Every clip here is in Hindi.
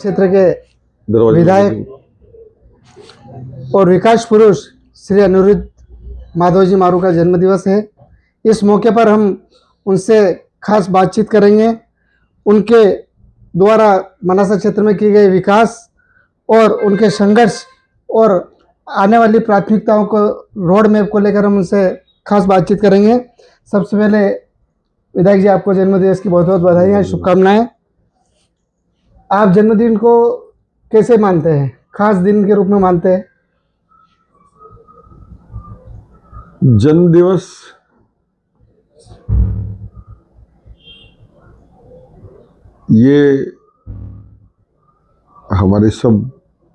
क्षेत्र के विधायक और विकास पुरुष श्री अनिरुद्ध माधव जी मारू का जन्मदिवस है। इस मौके पर हम उनसे खास बातचीत करेंगे। उनके द्वारा मनासा क्षेत्र में किए गए विकास और उनके संघर्ष और आने वाली प्राथमिकताओं को रोड मैप को लेकर हम उनसे खास बातचीत करेंगे। सबसे पहले विधायक जी, आपको जन्मदिवस की बहुत बहुत बधाई, शुभकामनाएं। आप जन्मदिन को कैसे मानते हैं? खास दिन के रूप में मानते हैं? जन्मदिवस ये हमारे सब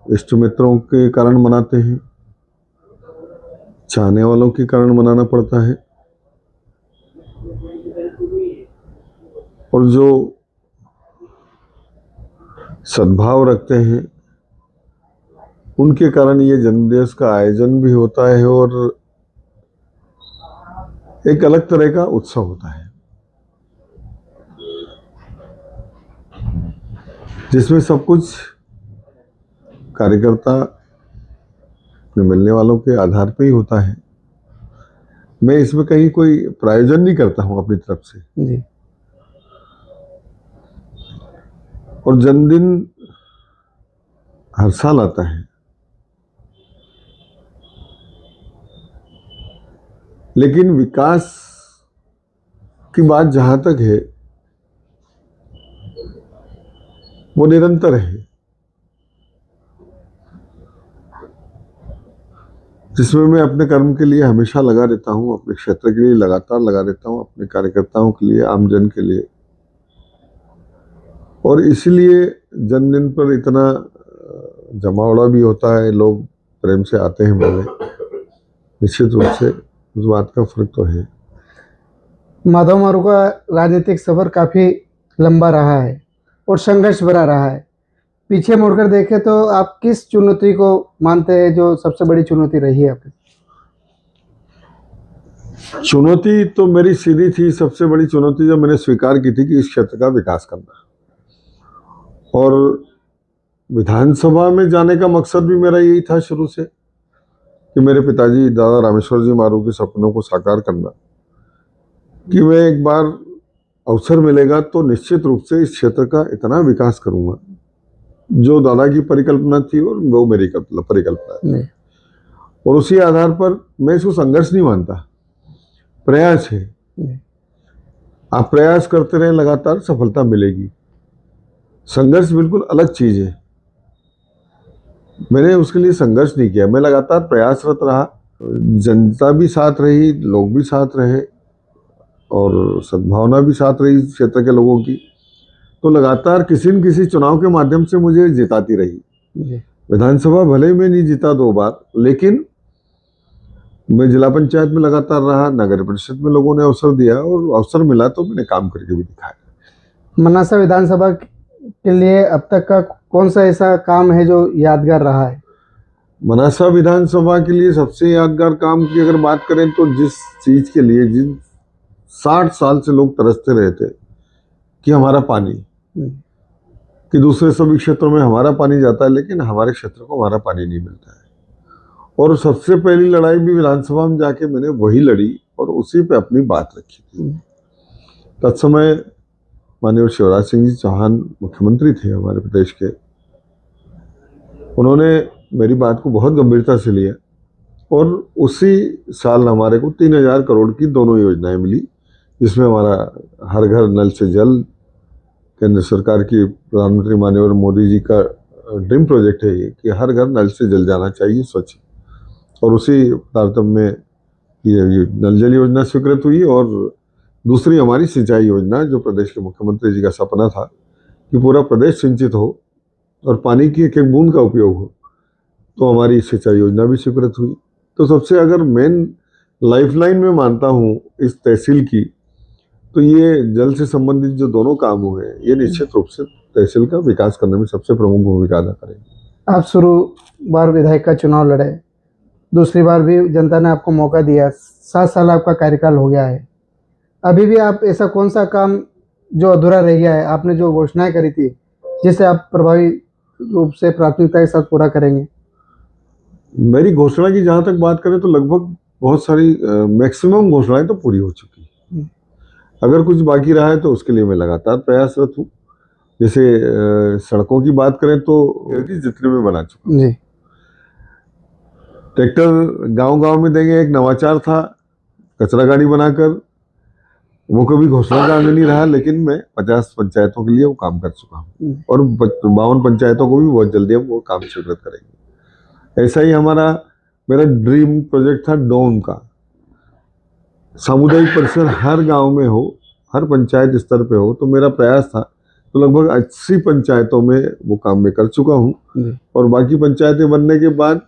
इष्ट मित्रों के कारण मनाते हैं, चाहने वालों के कारण मनाना पड़ता है, और जो सद्भाव रखते हैं उनके कारण ये जन्मदिवस का आयोजन भी होता है और एक अलग तरह का उत्सव होता है, जिसमें सब कुछ कार्यकर्ता मिलने वालों के आधार पे ही होता है। मैं इसमें कहीं कोई प्रायोजन नहीं करता हूं अपनी तरफ से जी। और जन्मदिन हर साल आता है, लेकिन विकास की बात जहां तक है वो निरंतर है, जिसमें मैं अपने कर्म के लिए हमेशा लगा रहता हूं, अपने क्षेत्र के लिए लगातार लगा रहता हूं, अपने कार्यकर्ताओं के लिए, आमजन के लिए। और इसलिए जन्मदिन पर इतना जमावड़ा भी होता है, लोग प्रेम से आते हैं मिलने। निश्चित रूप से उस बात का फर्क तो है। माधव मारू का राजनीतिक सफर काफी लंबा रहा है और संघर्ष भरा रहा है। पीछे मुड़कर देखें तो आप किस चुनौती को मानते हैं जो सबसे बड़ी चुनौती रही है आपकी? चुनौती तो मेरी सीधी थी। सबसे बड़ी चुनौती जो मैंने स्वीकार की थी कि इस क्षेत्र का विकास करना, और विधानसभा में जाने का मकसद भी मेरा यही था शुरू से कि मेरे पिताजी दादा रामेश्वर जी मारू के सपनों को साकार करना, कि मैं एक बार अवसर मिलेगा तो निश्चित रूप से इस क्षेत्र का इतना विकास करूंगा जो दादा की परिकल्पना थी और वो मेरी परिकल्पना है। और उसी आधार पर मैं इसको संघर्ष नहीं मानता, प्रयास है। आप प्रयास करते रहे, लगातार सफलता मिलेगी। संघर्ष बिल्कुल अलग चीज है। मैंने उसके लिए संघर्ष नहीं किया, मैं लगातार प्रयासरत रहा, जनता भी साथ रही, लोग भी साथ रहे और सद्भावना भी साथ रही क्षेत्र के लोगों की। तो लगातार किसी न किसी चुनाव के माध्यम से मुझे जिताती रही। विधानसभा भले में नहीं जीता 2 बार, लेकिन मैं जिला पंचायत में लगातार रहा, नगर परिषद में लोगों ने अवसर दिया और अवसर मिला तो मैंने काम करके भी दिखाया। मनासा विधानसभा के लिए अब तक का कौन सा ऐसा काम है जो यादगार रहा है? मनासा विधानसभा के लिए सबसे यादगार काम की अगर बात करें तो जिस चीज के लिए जिन 60 साल से लोग तरसते रहे थे कि हमारा पानी, कि दूसरे सभी क्षेत्रों में हमारा पानी जाता है लेकिन हमारे क्षेत्र को हमारा पानी नहीं मिलता है। और सबसे पहली लड़ाई भी विधानसभा में जाके मैंने वही लड़ी और उसी पे अपनी बात रखी थी। तत्समय माननीय शिवराज सिंह जी चौहान मुख्यमंत्री थे हमारे प्रदेश के। उन्होंने मेरी बात को बहुत गंभीरता से लिया और उसी साल हमारे को 3000 करोड़ की दोनों योजनाएं मिली, जिसमें हमारा हर घर नल से जल, केंद्र सरकार की प्रधानमंत्री माननीय मोदी जी का ड्रीम प्रोजेक्ट है ये कि हर घर नल से जल जाना चाहिए स्वच्छ। और उसी तारतम्य में ये नल जल योजना स्वीकृत हुई और दूसरी हमारी सिंचाई योजना, जो प्रदेश के मुख्यमंत्री जी का सपना था कि पूरा प्रदेश सिंचित हो और पानी की एक एक बूंद का उपयोग हो, तो हमारी सिंचाई योजना भी स्वीकृत हुई। तो सबसे अगर मेन लाइफलाइन में मानता हूँ इस तहसील की, तो ये जल से संबंधित जो दोनों काम हुए ये निश्चित रूप से तहसील का विकास करने में सबसे प्रमुख भूमिका अदा करेंगे। आप शुरू बार विधायक का चुनाव लड़े, दूसरी बार भी जनता ने आपको मौका दिया, 7 साल आपका कार्यकाल हो गया है। अभी भी आप ऐसा कौन सा काम जो अधूरा रह गया है, आपने जो घोषणाएं करी थी जिससे आप प्रभावी रूप से प्राथमिकता के साथ पूरा करेंगे? मेरी घोषणा की जहाँ तक बात करें तो लगभग बहुत सारी मैक्सिमम घोषणाएं तो पूरी हो चुकी हैं। हम्म, अगर कुछ बाकी रहा है तो उसके लिए मैं लगातार प्रयासरत हूँ। जैसे सड़कों की बात करें तो जितने में बना चुका हूँ। जी। ट्रैक्टर गांव गांव में देंगे, एक नवाचार था कचरा गाड़ी बनाकर, वो कभी घोषणा का अंग नहीं रहा, लेकिन मैं 50 पंचायतों के लिए वो काम कर चुका हूँ और 52 पंचायतों को भी बहुत जल्दी हम वो काम स्वीकृत करेंगे। ऐसा ही मेरा ड्रीम प्रोजेक्ट था डोम का। सामुदायिक परिसर हर गांव में हो, हर पंचायत स्तर पे हो, तो मेरा प्रयास था। तो लगभग 80 पंचायतों में वो काम मैं कर चुका हूँ और बाकी पंचायतें बनने के बाद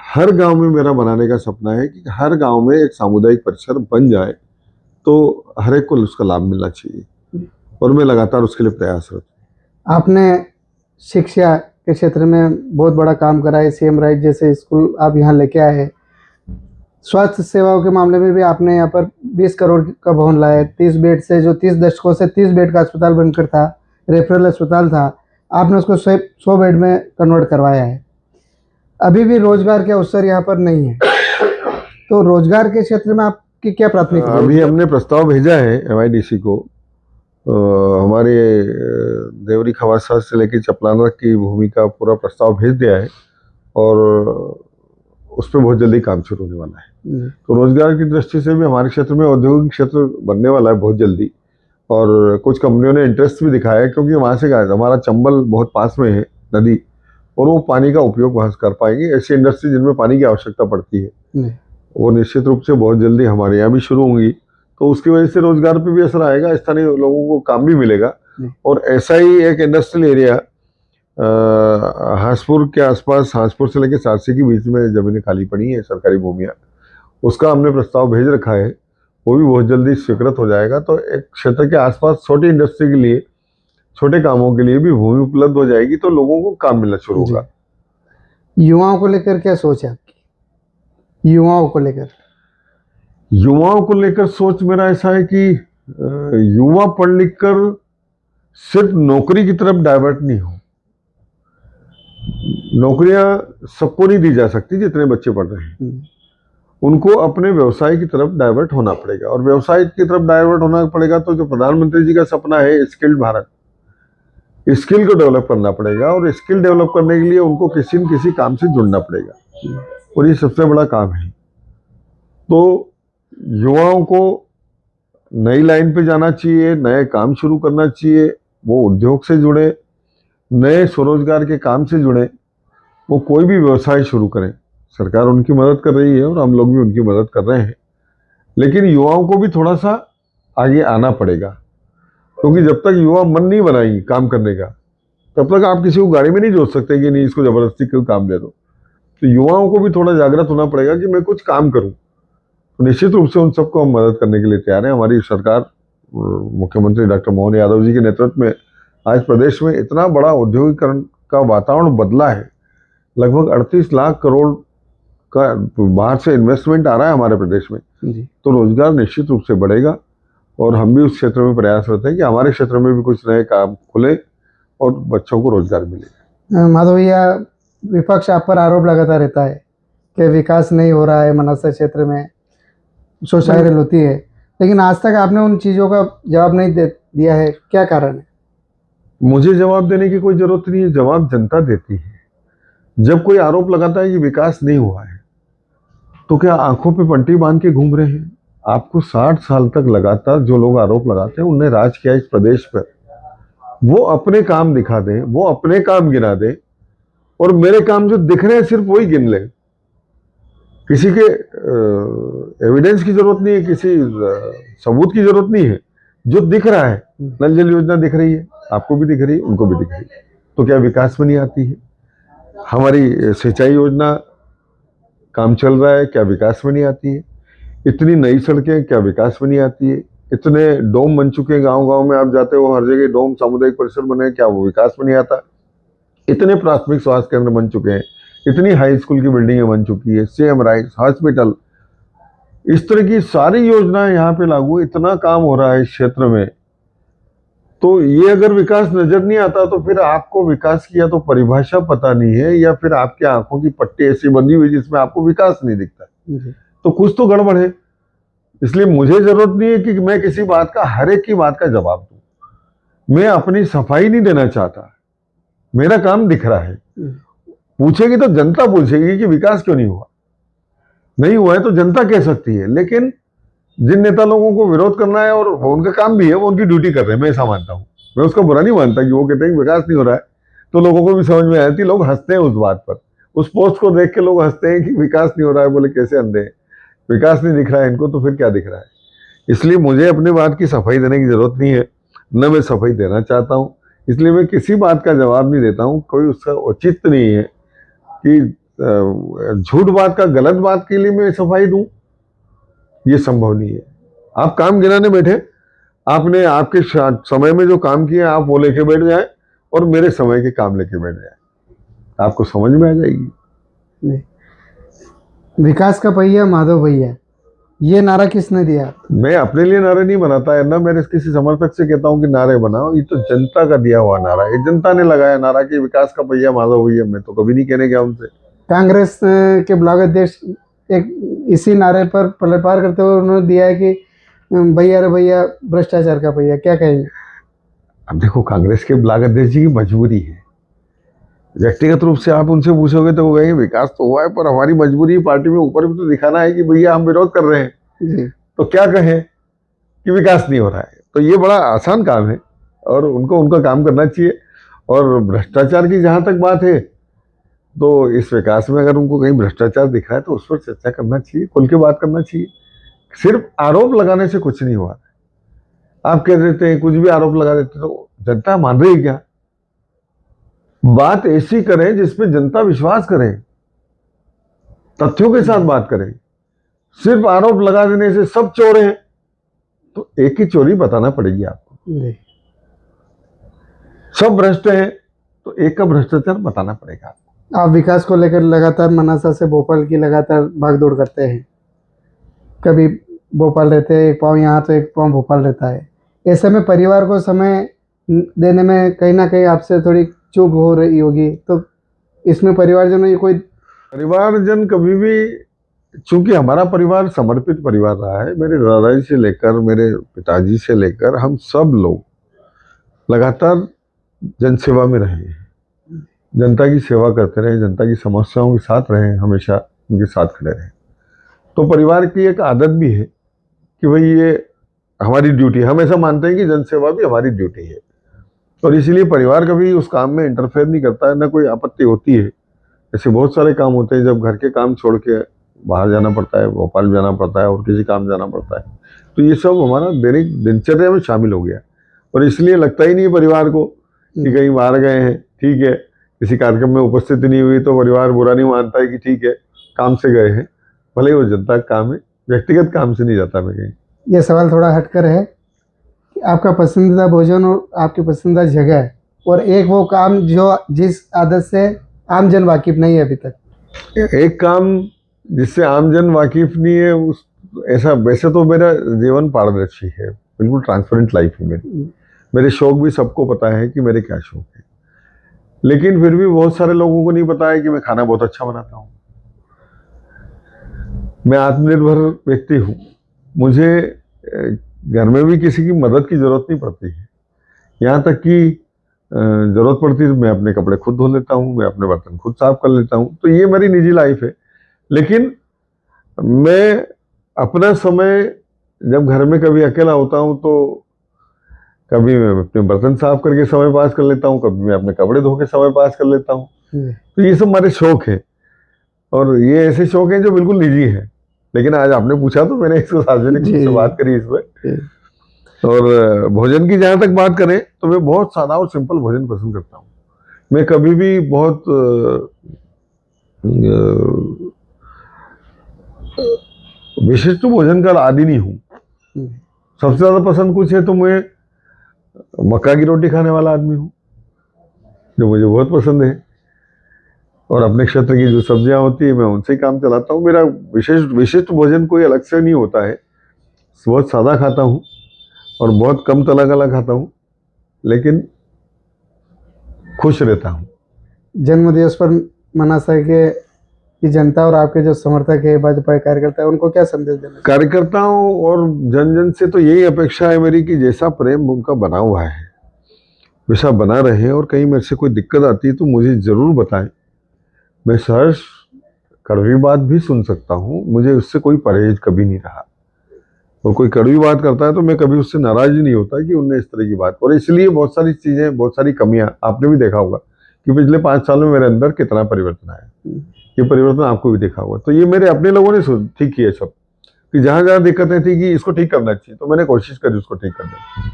हर गांव में मेरा बनाने का सपना है कि हर गांव में एक सामुदायिक परिसर बन जाए, तो हर एक को उसका लाभ मिलना चाहिए और मैं लगातार उसके लिए प्रयासरत हूँ। आपने शिक्षा के क्षेत्र में बहुत बड़ा काम करा है। सीएम राइज जैसे स्कूल आप यहाँ लेके आए हैं। स्वास्थ्य सेवाओं के मामले में भी आपने यहाँ पर 20 करोड़ का भवन लाया है। 30 बेड से, जो 30 दशकों से 30 बेड का अस्पताल बनकर था, रेफरल अस्पताल था, आपने उसको 100 बेड में कन्वर्ट करवाया है। अभी भी रोजगार के अवसर यहाँ पर नहीं है, तो रोजगार के क्षेत्र में आपकी क्या प्राथमिकता है? अभी हमने प्रस्ताव भेजा है MIDC को। हमारे देवरी खवासा से लेकर चपलाना की भूमि का पूरा प्रस्ताव भेज दिया है और उस पर बहुत जल्दी काम शुरू होने वाला है। तो रोजगार की दृष्टि से भी हमारे क्षेत्र में औद्योगिक क्षेत्र बनने वाला है बहुत जल्दी और कुछ कंपनियों ने इंटरेस्ट भी दिखाया है, क्योंकि वहाँ से हमारा चंबल बहुत पास में है नदी, और वो पानी का उपयोग वहाँ से कर पाएंगे। ऐसी इंडस्ट्री जिनमें पानी की आवश्यकता पड़ती है वो निश्चित रूप से बहुत जल्दी हमारे यहाँ भी शुरू होंगी, तो उसकी वजह से रोजगार पे भी असर आएगा, स्थानीय लोगों को काम भी मिलेगा। और ऐसा ही एक इंडस्ट्रियल एरिया हासपुर के आसपास, हासपुर से लेकर सारसी के बीच में जमीनें खाली पड़ी हैं, सरकारी भूमियाँ, उसका हमने प्रस्ताव भेज रखा है, वो भी बहुत जल्दी स्वीकृत हो जाएगा। तो एक क्षेत्र के आसपास छोटी इंडस्ट्री के लिए, छोटे कामों के लिए भी भूमि उपलब्ध हो जाएगी, तो लोगों को काम मिलना शुरू होगा। युवाओं को लेकर क्या सोच है आपकी? युवाओं को लेकर सोच मेरा ऐसा है कि युवा पढ़ लिख कर सिर्फ नौकरी की तरफ डाइवर्ट नहीं हो। नौकरियां सबको नहीं दी जा सकती जितने बच्चे पढ़ रहे हैं, उनको अपने व्यवसाय की तरफ डाइवर्ट होना पड़ेगा। और व्यवसाय की तरफ डाइवर्ट होना पड़ेगा तो जो प्रधानमंत्री जी का सपना है स्किल्ड भारत, स्किल को डेवलप करना पड़ेगा और स्किल डेवलप करने के लिए उनको किसी न किसी काम से जुड़ना पड़ेगा और ये सबसे बड़ा काम है। तो युवाओं को नई लाइन पे जाना चाहिए, नए काम शुरू करना चाहिए, वो उद्योग से जुड़े, नए स्वरोजगार के काम से जुड़े, वो कोई भी व्यवसाय शुरू करें। सरकार उनकी मदद कर रही है और हम लोग भी उनकी मदद कर रहे हैं, लेकिन युवाओं को भी थोड़ा सा आगे आना पड़ेगा, क्योंकि जब तक युवा मन नहीं बनाएंगे काम करने का, तब तक आप किसी को गाड़ी में नहीं जोड़ सकते कि नहीं इसको जबरदस्ती क्यों काम दे दो। तो युवाओं को भी थोड़ा जागृत होना पड़ेगा कि मैं कुछ काम करूं। तो निश्चित रूप से उन सबको हम मदद करने के लिए तैयार हैं। हमारी सरकार, मुख्यमंत्री डॉक्टर मोहन यादव जी के नेतृत्व में आज प्रदेश में इतना बड़ा औद्योगिकरण का वातावरण बदला है। लगभग 38 लाख करोड़ का बाहर से इन्वेस्टमेंट आ रहा है हमारे प्रदेश में, तो रोजगार निश्चित रूप से बढ़ेगा और हम भी उस क्षेत्र में प्रयासरत हैं कि हमारे क्षेत्र में भी कुछ नए काम खुले और बच्चों को रोजगार मिले। माधव भैया, विपक्ष आप पर आरोप लगाता रहता है कि विकास नहीं हो रहा है मनासा क्षेत्र में, सोशल वायरल होती है, लेकिन आज तक आपने उन चीज़ों का जवाब नहीं दिया है। क्या कारण है? मुझे जवाब देने की कोई जरूरत नहीं है, जवाब जनता देती है। जब कोई आरोप लगाता है कि विकास नहीं हुआ है, तो क्या आंखों पे पट्टी बांध के घूम रहे हैं? आपको 60 साल तक लगातार जो लोग आरोप लगाते हैं उनने राज किया इस प्रदेश पर, वो अपने काम दिखा दें, वो अपने काम गिना दें और मेरे काम जो दिख रहे हैं सिर्फ वही गिन लें। किसी के एविडेंस की जरूरत नहीं है, किसी सबूत की जरूरत नहीं है। जो दिख रहा है, नल जल योजना दिख रही है, आपको भी दिख रही है, उनको भी दिख रही है, तो क्या विकास में नहीं आती है? हमारी सिंचाई योजना काम चल रहा है, क्या विकास में नहीं आती है? इतनी नई सड़कें क्या विकास में नहीं आती है? इतने डोम बन चुके हैं, गांव गांव में आप जाते हो हर जगह डोम, सामुदायिक परिसर बने, क्या वो विकास में नहीं आता? इतने प्राथमिक स्वास्थ्य केंद्र बन चुके हैं, इतनी हाई स्कूल की बिल्डिंगें बन चुकी है, सीएम राइज हॉस्पिटल, इस तरह की सारी योजनाएं यहाँ पे लागू, इतना काम हो रहा है इस क्षेत्र में तो ये अगर विकास नजर नहीं आता तो फिर आपको विकास की या तो परिभाषा पता नहीं है, या फिर आपकी आंखों की पट्टी ऐसी बंधी हुई जिसमें आपको विकास नहीं दिखता। जी तो कुछ तो गड़बड़ है। इसलिए मुझे जरूरत नहीं है कि मैं किसी बात का, हर एक की बात का जवाब दूं। मैं अपनी सफाई नहीं देना चाहता, मेरा काम दिख रहा है। पूछेगी तो जनता पूछेगी कि विकास क्यों नहीं हुआ। नहीं हुआ है तो जनता कह सकती है, लेकिन जिन नेता लोगों को विरोध करना है, और वो उनका काम भी है, वो उनकी ड्यूटी कर रहे हैं, मैं ऐसा मानता हूं। मैं उसका बुरा नहीं मानता कि वो कहते हैं कि विकास नहीं हो रहा है, तो लोगों को भी समझ में आती, लोग हंसते हैं उस बात पर। उस पोस्ट को देख के लोग हंसते हैं कि विकास नहीं हो रहा है, बोले कैसे अंधे हैं, विकास नहीं दिख रहा है इनको, तो फिर क्या दिख रहा है। इसलिए मुझे अपनी बात की सफाई देने की जरूरत नहीं है, न मैं सफाई देना चाहता हूँ। इसलिए मैं किसी बात का जवाब नहीं देता हूँ। कोई उसका औचित्य नहीं है कि झूठ बात का, गलत बात के लिए मैं सफाई दूं, ये संभव नहीं है। आप काम गिनाने बैठे, आपने आपके समय में जो काम किया आप वो लेके बैठ जाए, और मेरे समय के काम लेके बैठ जाए, आपको समझ में आ जाएगी। जी। विकास का पहिया माधव भैया, ये नारा किसने दिया? मैं अपने लिए नारे नहीं बनाता है ना, मैं किसी समर्थक से कहता हूँ कि नारे बनाओ। ये तो जनता का दिया हुआ नारा है, जनता ने लगाया नारा कि विकास का पहिया माधव भैया। मैं तो कभी नहीं कहने गया उनसे। कांग्रेस के ब्लॉक अध्यक्ष एक इसी नारे पर पलटवार करते हुए उन्होंने दिया है कि भैया रे भैया भ्रष्टाचार का पहिया, क्या कहेंगे? अब देखो, कांग्रेस के ब्लॉक अध्यक्ष जी की मजबूरी है। व्यक्तिगत रूप से आप उनसे पूछोगे तो वो कहेंगे विकास तो हुआ है, पर हमारी मजबूरी पार्टी में ऊपर भी तो दिखाना है कि भैया हम विरोध कर रहे हैं। जी तो क्या कहें कि विकास नहीं हो रहा है। तो ये बड़ा आसान काम है, और उनको उनका काम करना चाहिए। और भ्रष्टाचार की जहां तक बात है, तो इस विकास में अगर उनको कहीं भ्रष्टाचार दिख रहा है तो उस पर चर्चा करना चाहिए, खुल के बात करना चाहिए। सिर्फ आरोप लगाने से कुछ नहीं हुआ। आप कह देते हैं, कुछ भी आरोप लगा देते, तो जनता मान रही है क्या? बात ऐसी करें जिसपे जनता विश्वास करे, तथ्यों के साथ बात करें। सिर्फ आरोप लगा देने से सब चोर हैं, तो एक ही चोरी बताना पड़ेगी आपको। जी सब भ्रष्ट हैं, तो एक का भ्रष्टाचार बताना पड़ेगा आपको। आप विकास को लेकर लगातार मनासा से भोपाल की लगातार भागदौड़ करते हैं, कभी भोपाल रहते हैं, एक पाँव यहाँ तो एक पाँव भोपाल रहता है। ऐसे में परिवार को समय देने में कहीं ना कहीं आपसे थोड़ी चूक हो रही होगी, तो इसमें परिवारजनों की कोई? परिवारजन कभी भी, चूंकि हमारा परिवार समर्पित परिवार रहा है, मेरे दादाजी से लेकर मेरे पिताजी से लेकर हम सब लोग लगातार जनसेवा में रहे हैं, जनता की सेवा करते रहे, जनता की समस्याओं के साथ रहे, हमेशा उनके साथ खड़े रहे। तो परिवार की एक आदत भी है कि भाई ये हमारी ड्यूटी है। हम ऐसा मानते हैं कि जनसेवा भी हमारी ड्यूटी है, और इसीलिए परिवार कभी उस काम में इंटरफेयर नहीं करता है, ना कोई आपत्ति होती है। ऐसे बहुत सारे काम होते हैं जब घर के काम छोड़ के बाहर जाना पड़ता है, भोपाल जाना पड़ता है और किसी काम जाना पड़ता है, तो ये सब हमारा दैनिक दिनचर्या में शामिल हो गया। और इसलिए लगता ही नहीं परिवार को कि कहीं बाहर गए हैं, ठीक है, किसी कार्यक्रम में उपस्थित नहीं हुई तो परिवार बुरा नहीं मानता है कि ठीक है, काम से गए हैं, भले ही वो जनता का काम है, व्यक्तिगत काम से नहीं जाता मैं कहीं। ये सवाल थोड़ा हटकर है कि आपका पसंदीदा भोजन और आपकी पसंदीदा जगह, और एक वो काम जो जिस आदत से आमजन वाकिफ नहीं है अभी तक। एक काम जिससे आमजन वाकिफ नहीं है, उस ऐसा, वैसे तो मेरा जीवन पारदर्शी है, बिल्कुल ट्रांसपेरेंट लाइफ है मेरी। मेरे शौक भी सबको पता है कि मेरे क्या शौक है, लेकिन फिर भी बहुत सारे लोगों को नहीं पता है कि मैं खाना बहुत अच्छा बनाता हूँ। मैं आत्मनिर्भर व्यक्ति हूँ, मुझे घर में भी किसी की मदद की जरूरत नहीं पड़ती है। यहाँ तक कि जरूरत पड़ती है तो मैं अपने कपड़े खुद धो लेता हूँ, मैं अपने बर्तन खुद साफ कर लेता हूँ। तो ये मेरी निजी लाइफ है। लेकिन मैं अपना समय जब घर में कभी अकेला होता हूँ तो कभी मैं अपने बर्तन साफ करके समय पास कर लेता हूँ, कभी मैं अपने कपड़े धो के समय पास कर लेता हूँ। तो ये सब हमारे शौक है, और ये ऐसे शौक हैं जो बिल्कुल निजी हैं। लेकिन आज आपने पूछा तो मैंने इसको सार्वजनिक रूप से बात करी इसमें। और भोजन की जहां तक बात करें तो मैं बहुत सादा और सिंपल भोजन पसंद करता हूँ। मैं कभी भी बहुत विशिष्ट भोजन का आदी नहीं हूँ। सबसे ज्यादा पसंद कुछ है तो मैं मक्का की रोटी खाने वाला आदमी हूँ, जो मुझे बहुत पसंद है। और अपने क्षेत्र की जो सब्जियां होती है मैं उनसे ही काम चलाता हूँ। मेरा विशिष्ट भोजन कोई अलग से नहीं होता है, बहुत सादा खाता हूँ और बहुत कम तला गला खाता हूँ। लेकिन खुश रहता हूँ। जन्म दिवस पर मनासा के की जनता और आपके जो समर्थक है, भाजपा कार्यकर्ता है, उनको क्या संदेश देना? कार्यकर्ताओं और जन जन से तो यही अपेक्षा है मेरी कि जैसा प्रेम उनका बना हुआ है वैसा बना रहे, और कहीं मेरे से कोई दिक्कत आती है तो मुझे जरूर बताएं। मैं सहर्ष कड़वी बात भी सुन सकता हूँ, मुझे उससे कोई परहेज कभी नहीं रहा, और कोई कड़वी बात करता है तो मैं कभी उससे नाराज ही नहीं होता कि उनने इस तरह की बात। और इसलिए बहुत सारी चीजें, बहुत सारी कमियां आपने भी देखा होगा कि पिछले 5 साल में मेरे अंदर कितना परिवर्तन आया। ये परिवर्तन आपको भी देखा होगा। तो ये मेरे अपने लोगों ने ठीक किए सब, कि जहां जहां दिक्कतें थी कि इसको ठीक करना चाहिए, तो मैंने कोशिश करी उसको ठीक करने की,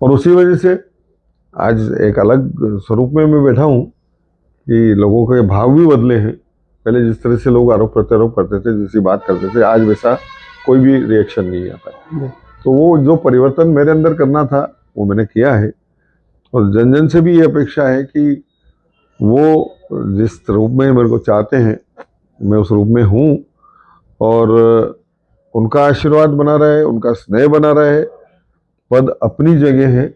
और उसी वजह से आज एक अलग स्वरूप में मैं बैठा हूँ कि लोगों के भाव भी बदले हैं। पहले जिस तरह से लोग आरोप प्रत्यारोप करते थे, जैसी बात करते थे, आज वैसा कोई भी रिएक्शन नहीं आता। तो वो जो परिवर्तन मेरे अंदर करना था वो मैंने किया है, और जन जन से भी ये अपेक्षा है कि वो जिस रूप में मेरे को चाहते हैं मैं उस रूप में हूँ, और उनका आशीर्वाद बना रहे, उनका स्नेह बना रहे। पद अपनी जगह है,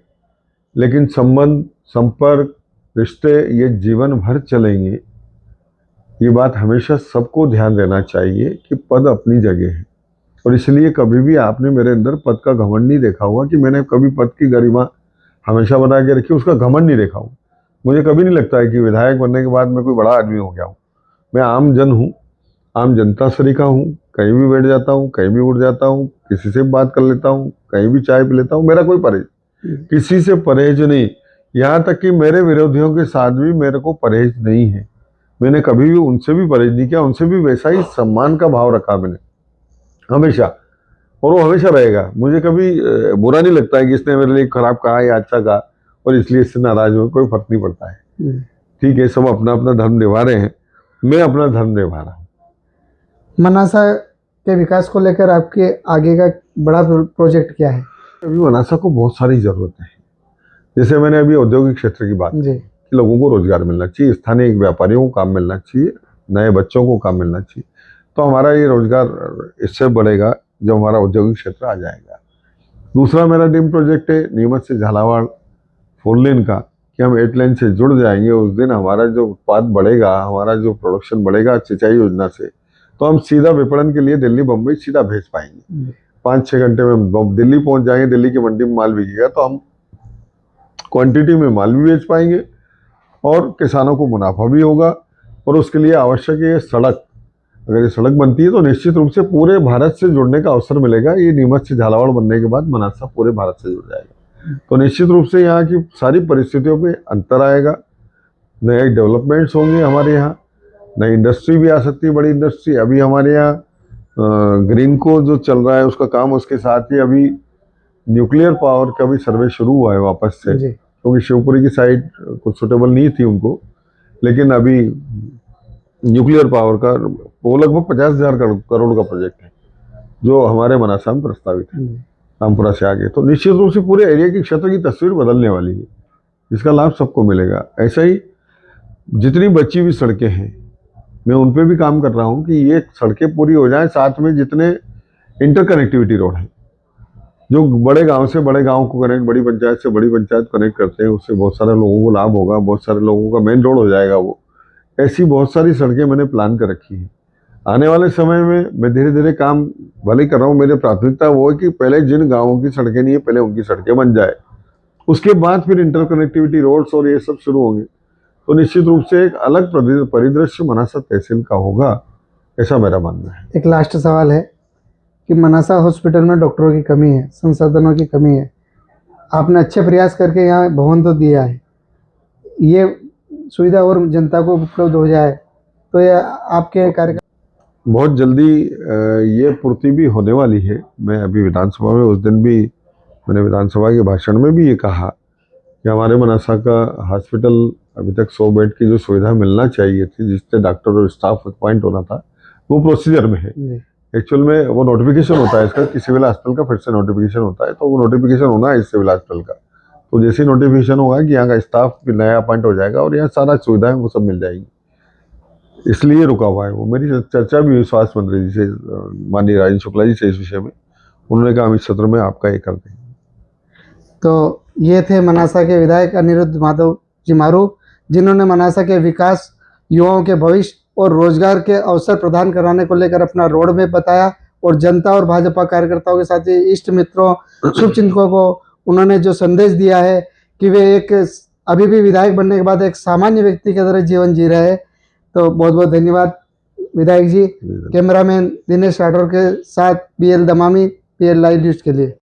लेकिन संबंध, संपर्क, रिश्ते ये जीवन भर चलेंगे। ये बात हमेशा सबको ध्यान देना चाहिए कि पद अपनी जगह है, और इसलिए कभी भी आपने मेरे अंदर पद का घमंड नहीं देखा होगा कि मैंने कभी पद की गरिमा हमेशा बना के रखी, उसका घमंड नहीं देखा हूँ। मुझे कभी नहीं लगता है कि विधायक बनने के बाद मैं कोई बड़ा आदमी हो गया हूँ। मैं आम जन हूँ, आम जनता सरीखा हूँ, कहीं भी बैठ जाता हूँ, कहीं भी उठ जाता हूँ, किसी से बात कर लेता हूँ, कहीं भी चाय पी लेता हूँ, मेरा कोई परहेज, किसी से परहेज नहीं। यहाँ तक कि मेरे विरोधियों के साथ भी मेरे को परहेज नहीं है। मैंने कभी भी उनसे भी परहेज नहीं किया, उनसे भी वैसा ही सम्मान का भाव रखा मैंने हमेशा, और वो हमेशा रहेगा। मुझे कभी बुरा नहीं लगता है कि इसने मेरे लिए खराब कहा या अच्छा कहा और इसलिए इससे नाराज हो, कोई फर्क नहीं पड़ता है। ठीक है, सब अपना अपना धर्म निभा रहे हैं, मैं अपना धर्म निभा रहा हूँ। मनासा के विकास को लेकर आपके आगे का बड़ा प्रोजेक्ट क्या है? अभी मनासा को बहुत सारी जरूरत है। जैसे मैंने अभी औद्योगिक क्षेत्र की बात की, लोगों को रोजगार मिलना चाहिए, स्थानीय व्यापारियों को काम मिलना चाहिए, नए बच्चों को काम मिलना चाहिए। तो हमारा ये रोजगार इससे बढ़ेगा जब हमारा औद्योगिक क्षेत्र आ जाएगा। दूसरा मेरा ड्रीम प्रोजेक्ट है नीमच से झालावाड़ 4 लेन का, कि हम 8 लेन से जुड़ जाएंगे। उस दिन हमारा जो उत्पाद बढ़ेगा, हमारा जो प्रोडक्शन बढ़ेगा सिंचाई योजना से, तो हम सीधा विपणन के लिए दिल्ली बम्बई सीधा भेज पाएंगे। 5-6 घंटे में हम दिल्ली पहुंच जाएंगे, दिल्ली की मंडी में माल बिकेगा तो हम क्वांटिटी में माल भी बेच पाएंगे और किसानों को मुनाफा भी होगा। और उसके लिए आवश्यक है सड़क। अगर ये सड़क बनती है तो निश्चित रूप से पूरे भारत से जुड़ने का अवसर मिलेगा। ये नीमच से झालावाड़ बनने के बाद मनासा पूरे भारत से जुड़ जाएगा, तो निश्चित रूप से यहाँ की सारी परिस्थितियों पे अंतर आएगा, नए डेवलपमेंट्स होंगे हमारे यहाँ, नई इंडस्ट्री भी आ सकती है, बड़ी इंडस्ट्री। अभी हमारे यहाँ ग्रीन को जो चल रहा है उसका काम, उसके साथ ही अभी न्यूक्लियर पावर का भी सर्वे शुरू हुआ है वापस से, क्योंकि शिवपुरी की साइड कुछ सुटेबल नहीं थी उनको। लेकिन अभी न्यूक्लियर पावर का वो लगभग 50,000 करोड़ का प्रोजेक्ट है जो हमारे मनासा में प्रस्तावित है, रामपुरा से आगे। तो निश्चित रूप से पूरे एरिया की क्षेत्र की तस्वीर बदलने वाली है, इसका लाभ सबको मिलेगा। ऐसा ही जितनी बची हुई सड़कें हैं मैं उन पे भी काम कर रहा हूँ कि ये सड़कें पूरी हो जाएं, साथ में जितने इंटरकनेक्टिविटी रोड हैं जो बड़े गांव से बड़े गांव को कनेक्ट, बड़ी पंचायत से बड़ी पंचायत कनेक्ट करते हैं, उससे बहुत सारे लोगों को लाभ होगा, बहुत सारे लोगों का मेन रोड हो जाएगा वो। ऐसी बहुत सारी सड़कें मैंने प्लान कर रखी है। आने वाले समय में मैं धीरे धीरे काम भले कर रहा हूँ। मेरी प्राथमिकता वो है कि पहले जिन गाँवों की सड़कें नहीं है पहले उनकी सड़कें बन जाए, उसके बाद फिर इंटरकनेक्टिविटी रोड्स और ये सब शुरू होंगे। तो निश्चित रूप से एक अलग परिदृश्य मनासा तहसील का होगा, ऐसा मेरा मानना है। एक लास्ट सवाल है कि मनासा हॉस्पिटल में डॉक्टरों की कमी है, संसाधनों की कमी है। आपने अच्छे प्रयास करके यहाँ भवन तो दिया है, ये सुविधा और जनता को उपलब्ध हो जाए तो ये आपके कार्यक्रम बहुत जल्दी ये पूर्ति भी होने वाली है। मैं अभी विधानसभा में, उस दिन भी मैंने विधानसभा के भाषण में भी ये कहा कि हमारे मनासा का हॉस्पिटल अभी तक 100 बेड की जो सुविधा मिलना चाहिए थी, जिससे डॉक्टर और स्टाफ अपॉइंट होना था, वो प्रोसीजर में है। एक्चुअल में वो नोटिफिकेशन होता है इसका कि सिविल हॉस्पिटल का फिर से नोटिफिकेशन होता है, तो वो नोटिफिकेशन होना है सिविल हॉस्पिटल का। तो जैसे नोटिफिकेशन होगा कि यहाँ का स्टाफ भी नया अपॉइंट हो जाएगा और यहाँ सारा सुविधाएं वो सब मिल जाएगी, इसलिए रुका हुआ है वो। मेरी चर्चा भी हुई स्वास्थ्य मंत्री जी से, माननीय राजेंद्र शुक्ला जी से इस विषय में। उन्होंने कहा हम इस सत्र में आपका ये कर देंगे। तो ये थे मनासा के विधायक अनिरुद्ध माधव जी मारू, जिन्होंने मनासा के विकास, युवाओं के भविष्य और रोजगार के अवसर प्रदान कराने को लेकर अपना रोड मैप बताया और जनता और भाजपा कार्यकर्ताओं के साथ ही इष्ट मित्रों, शुभचिंतकों को उन्होंने जो संदेश दिया है कि वे एक अभी भी विधायक बनने के बाद एक सामान्य व्यक्ति की तरह जीवन जी रहे हैं। तो बहुत बहुत धन्यवाद विधायक जी। कैमरामैन दिनेश राठौर के साथ BL दमामी, PL लाइव न्यूज के लिए।